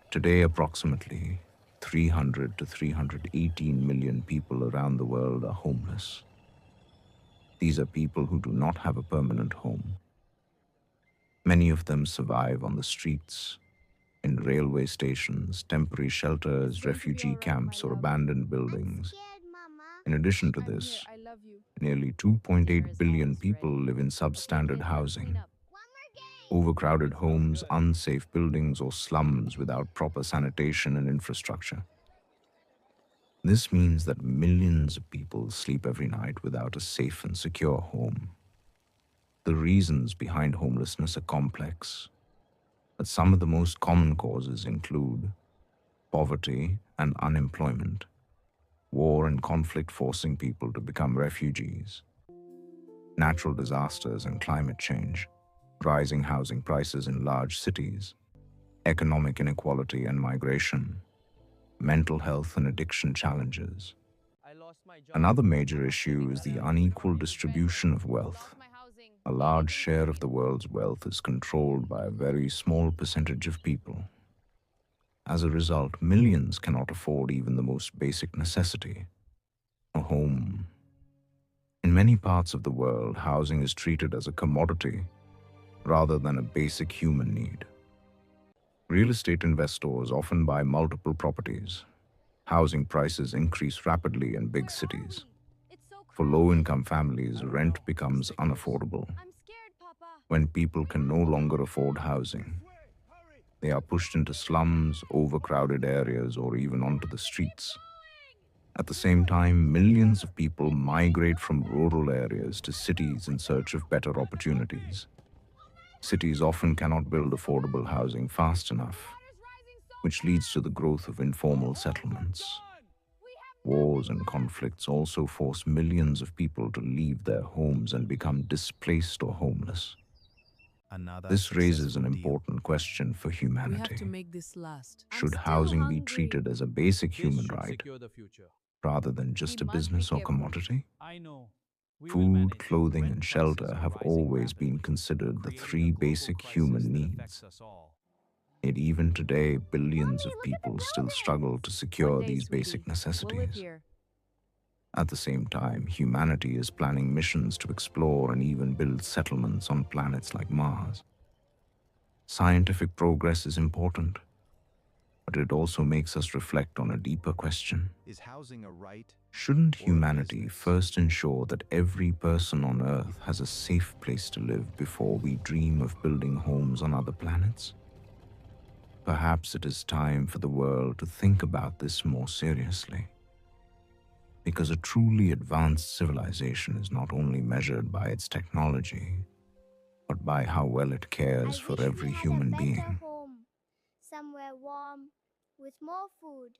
Today, approximately 300 to 318 million people around the world are homeless. These are people who do not have a permanent home. Many of them survive on the streets, in railway stations, temporary shelters, refugee camps, or abandoned buildings. In addition to this, nearly 2.8 billion people live in substandard housing, overcrowded homes, unsafe buildings, or slums without proper sanitation and infrastructure. This means that millions of people sleep every night without a safe and secure home. The reasons behind homelessness are complex, but some of the most common causes include poverty and unemployment, war and conflict forcing people to become refugees, natural disasters and climate change, rising housing prices in large cities, economic inequality and migration, mental health and addiction challenges. Another major issue is the unequal distribution of wealth. A large share of the world's wealth is controlled by a very small percentage of people. As a result, millions cannot afford even the most basic necessity, a home. In many parts of the world, housing is treated as a commodity rather than a basic human need. Real estate investors often buy multiple properties. Housing prices increase rapidly in big cities. For low-income families, rent becomes unaffordable. When people can no longer afford housing, they are pushed into slums, overcrowded areas, or even onto the streets. At the same time, millions of people migrate from rural areas to cities in search of better opportunities. Cities often cannot build affordable housing fast enough, which leads to the growth of informal settlements. Wars and conflicts also force millions of people to leave their homes and become displaced or homeless. This raises an important question for humanity. Should housing be treated as a basic human right rather than just a business or commodity? Food, clothing, and shelter have always been considered the three basic human needs. Yet even today, billions of people still struggle to secure these basic necessities. At the same time, humanity is planning missions to explore and even build settlements on planets like Mars. Scientific progress is important, but it also makes us reflect on a deeper question. Is housing a right? Shouldn't humanity first ensure that every person on Earth has a safe place to live before we dream of building homes on other planets? Perhaps it is time for the world to think about this more seriously. Because a truly advanced civilization is not only measured by its technology, but by how well it cares for every human being. Home, somewhere warm, with more food,